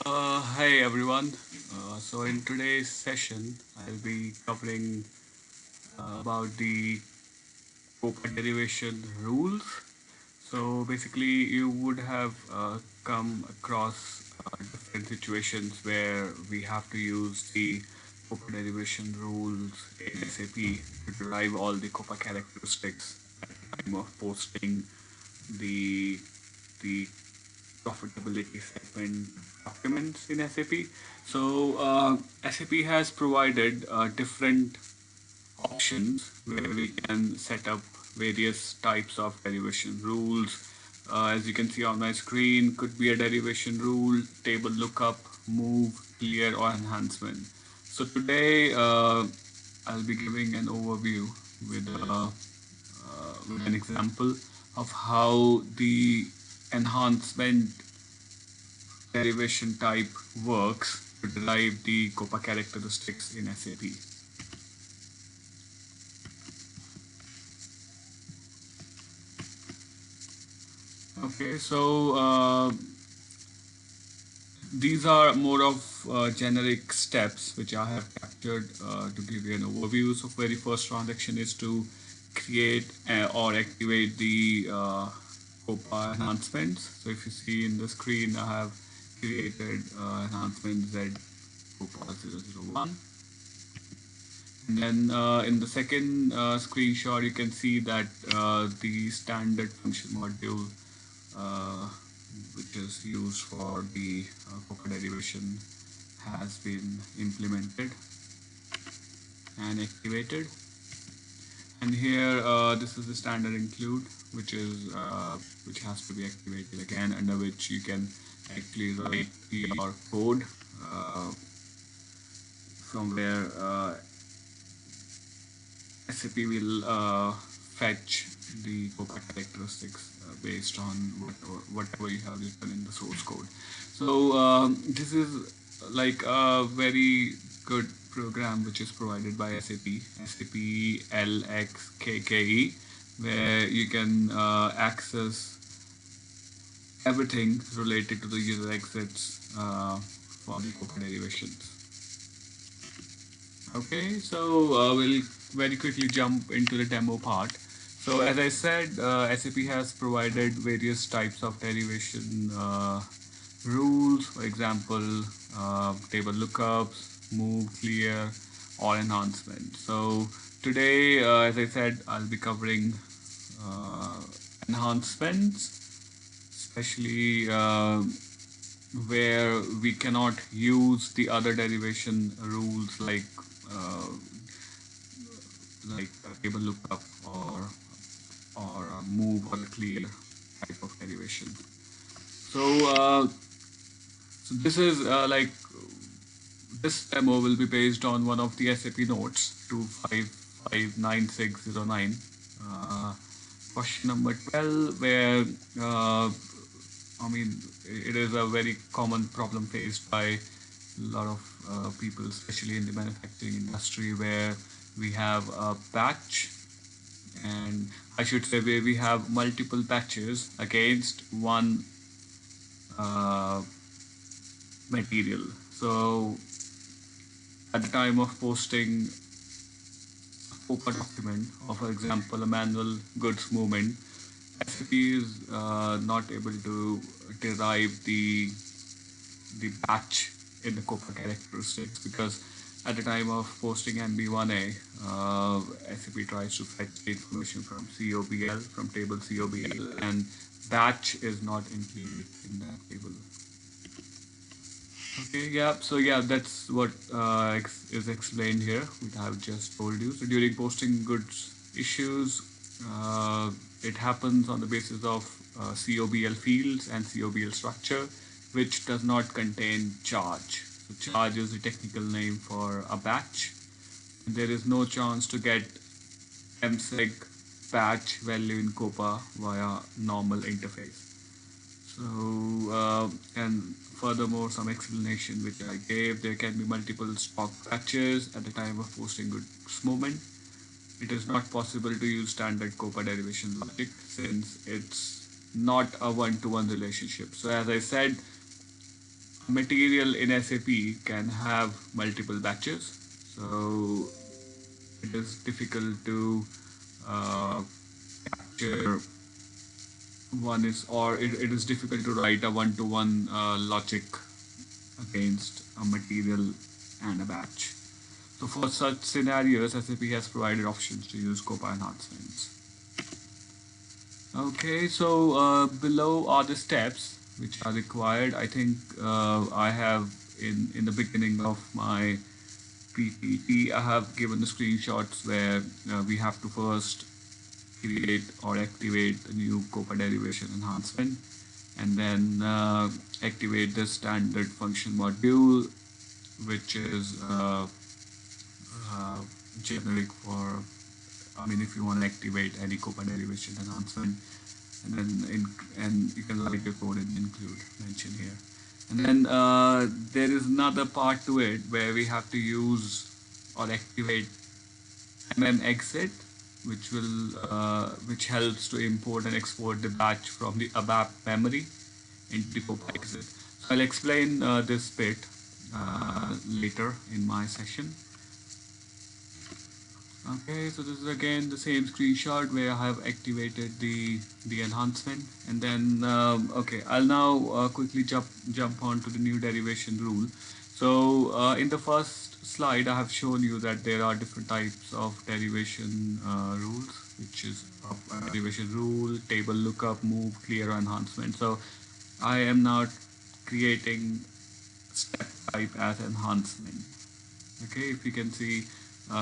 Hi everyone. So in today's session, I'll be covering about the Copa derivation rules. So basically, you would have come across different situations where we have to use the Copa derivation rules in SAP to derive all the Copa characteristics at the time of posting the the profitability segment documents in SAP. So SAP has provided different options where we can set up various types of derivation rules. As you can see on my screen, could be a derivation rule, table lookup, move, clear, or enhancement. So today I'll be giving an overview with with an example of how the enhancement derivation type works to derive the COPA characteristics in SAP. Okay, so these are more of generic steps which I have captured to give you an overview. So very first transaction is to create or activate the COPA enhancements. So if you see in the screen, I have created enhancement Z COPA 001. And then in the second screenshot, you can see that the standard function module, uh, which is used for the COPA derivation, has been implemented and activated. And here, this is the standard include, which has to be activated again, under which you can actually write your code from where SAP will fetch the COPA characteristics based on whatever you have written in the source code. So this is like a very good program which is provided by SAP LXKKE, where you can access everything related to the user exits for the COPA derivations. Okay, so we'll very quickly jump into the demo part. So as I said, SAP has provided various types of derivation rules, for example, table lookups, move, clear, or enhancement. So today, as I said, I'll be covering uh, enhancements, especially where we cannot use the other derivation rules uh, like a table lookup or a move or a clear type of derivation. So so this is this demo will be based on one of the SAP notes 2559609. Uh, Question number 12, where I mean, it is a very common problem faced by a lot of people, especially in the manufacturing industry, where we have a batch, and I should say where we have multiple batches against one uh, material. So at the time of posting a COPA document, or for example, a manual goods movement, SAP is not able to derive the batch in the COPA characteristics, because at the time of posting MB1A, SAP tries to fetch the information from COBL, from table COBL, and batch is not included in that table. Okay, yeah, so yeah, that's what is explained here, which I have just told you. So during posting goods issues, it happens on the basis of COBL fields and COBL structure, which does not contain charge. So charge is the technical name for a batch. There is no chance to get mseg batch value in COPA via normal interface. So, and furthermore, some explanation which I gave, there can be multiple stock batches at the time of posting goods movement. It is not possible to use standard COPA derivation logic since it's not a one-to-one relationship. So as I said, material in SAP can have multiple batches, so it is difficult to uh, capture one is or it is difficult to write a one-to-one logic against a material and a batch. So for such scenarios, SAP has provided options to use COPA enhancements. Okay, so below are the steps which are required. I think I have in the beginning of my PPT, I have given the screenshots where we have to first create or activate the new COPA derivation enhancement, and then activate the standard function module, which is uh, generic for, I mean, if you want to activate any COPA derivation enhancement, and then and you can write your code and include mention here. And then there is another part to it where we have to use or activate exit, which helps to import and export the batch from the ABAP memory into the COPA exit. So I'll explain this bit later in my session. Okay, so this is again the same screenshot where I have activated the enhancement, and then okay, I'll now quickly jump on to the new derivation rule. So in the first slide, I have shown you that there are different types of derivation rules, which is derivation rule, table lookup, move, clear, enhancement. So I am now creating step type as enhancement. Okay, if you can see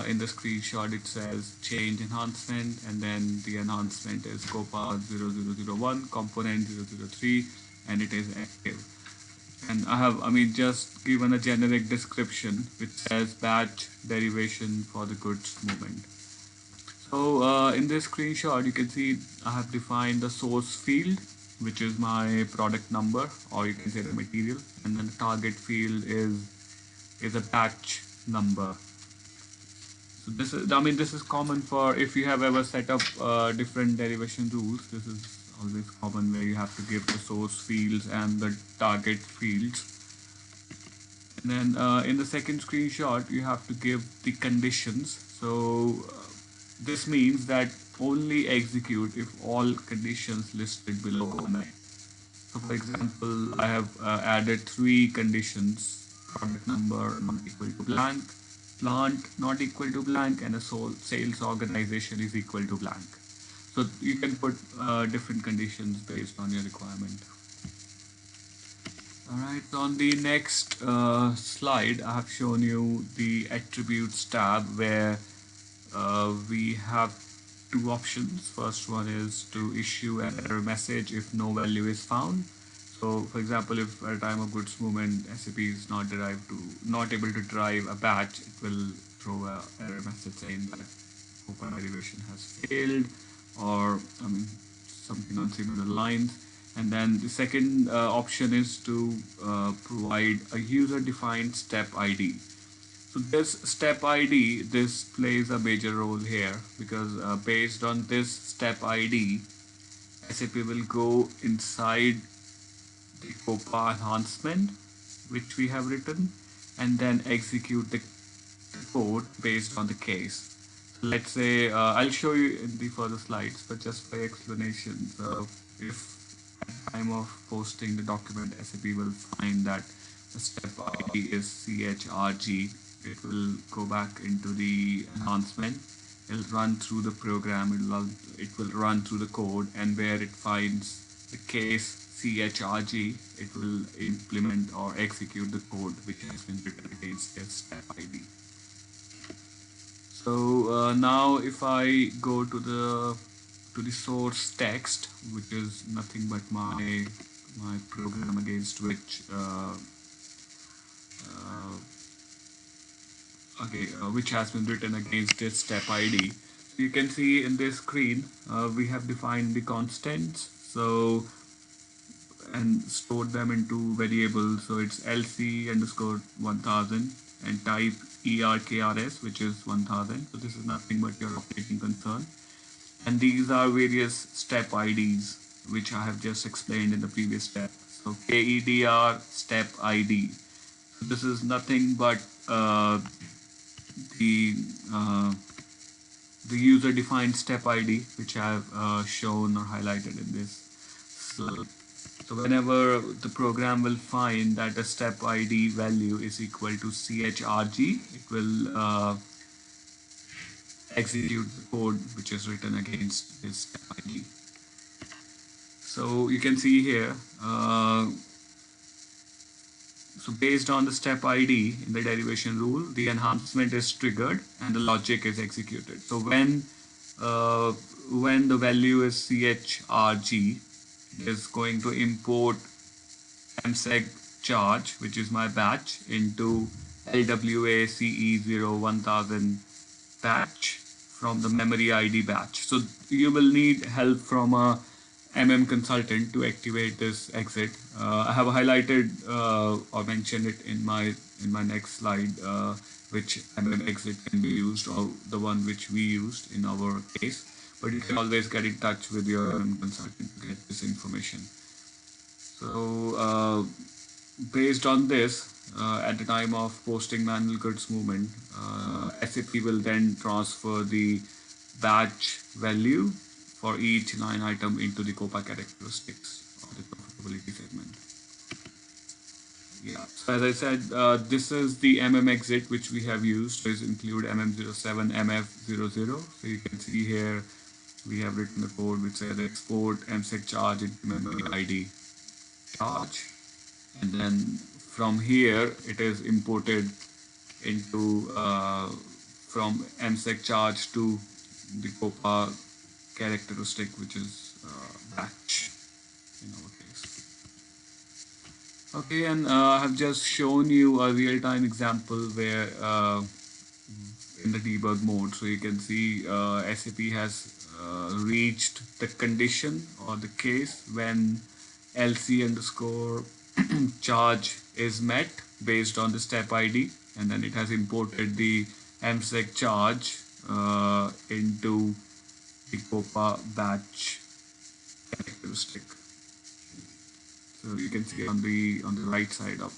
in the screenshot, it says change enhancement, and then the enhancement is COPA 0001 component 003, and it is active. And I mean, just given a generic description which says batch derivation for the goods movement. So in this screenshot, you can see I have defined the source field, which is my product number, or you can say the material, and then the target field is a batch number. So this is, I mean, this is common for if you have ever set up different derivation rules. This is always common where you have to give the source fields and the target fields. And then in the second screenshot, you have to give the conditions. So this means that only execute if all conditions listed below are met. So for example, I have added 3 conditions: product number not equal to blank, plant not equal to blank, and a sales organization is equal to blank. So you can put different conditions based on your requirement. All right, so on the next slide, I have shown you the attributes tab where we have 2 options. First one is to issue an error message if no value is found. So for example, if at a time of goods movement SAP is not able to derive a batch, it will throw an error message saying that COPA derivation has failed, or I mean something on similar lines. And then the second option is to provide a user-defined step ID. So this step ID, this plays a major role here, because based on this step ID, SAP will go inside the COPA enhancement which we have written, and then execute the code based on the case. So let's say I'll show you in the further slides, but just for explanation, if at the time of posting the document, SAP will find that the step ID is CHRG, it will go back into the enhancement. It'll run through the program, it will run through the code, and where it finds the case CHRG, it will implement or execute the code which has been written against this step ID. So now if I go to the source text, which is nothing but my program against which which has been written against this step ID. You can see in this screen we have defined the constants, so and stored them into variables. So it's LC underscore 1000 and type ERKRS, which is 1000. So this is nothing but your operating concern. And these are various step IDs which I have just explained in the previous step. So KEDR step ID. So this is nothing but the uh, the user defined step ID, which I have shown or highlighted in this slide. So whenever the program will find that the step ID value is equal to CHRG, it will execute the code which is written against this step ID. So you can see here, so based on the step ID in the derivation rule, the enhancement is triggered and the logic is executed. So uh, when the value is CHRG, it is going to import mseg charge, which is my batch, into LWACE01000 batch from the memory ID batch. So you will need help from a consultant to activate this exit. I have highlighted or mentioned it in my next slide, which exit can be used, or the one which we used in our case. But you can always get in touch with your consultant to get this information. So based on this, at the time of posting manual goods movement, SAP will then transfer the batch value for each line item into the COPA characteristics of the profitability segment. Yeah. So as I said, this is the exit which we have used. These include MM07, MF00. So you can see here we have written the code which says export msec charge into memory ID charge, and then from here it is imported into from msec charge to the COPA characteristic, which is batch in our case. Okay, and I have just shown you a real-time example where in the debug mode, so you can see SAP has reached the condition or the case when LC underscore charge is met based on the step ID, and then it has imported the msec charge into the COPA batch characteristic. So you can see on the right side of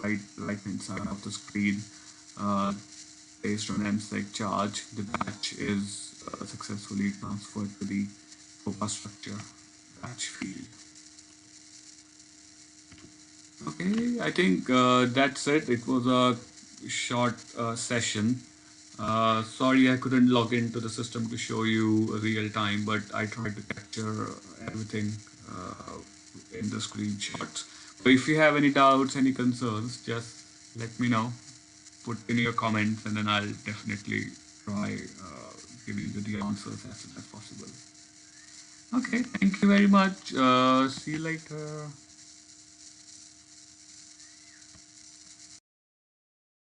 right hand side of the screen, uh, based on msec charge, the batch is successfully transferred to the COPA structure batch field. Okay, I think that's it. It was a short session. Sorry, I couldn't log into the system to show you real time, but I tried to capture everything in the screenshots. So if you have any doubts, any concerns, just let me know. Put in your comments, and then I'll definitely try giving you the answers as soon as possible. Okay, thank you very much. See you later.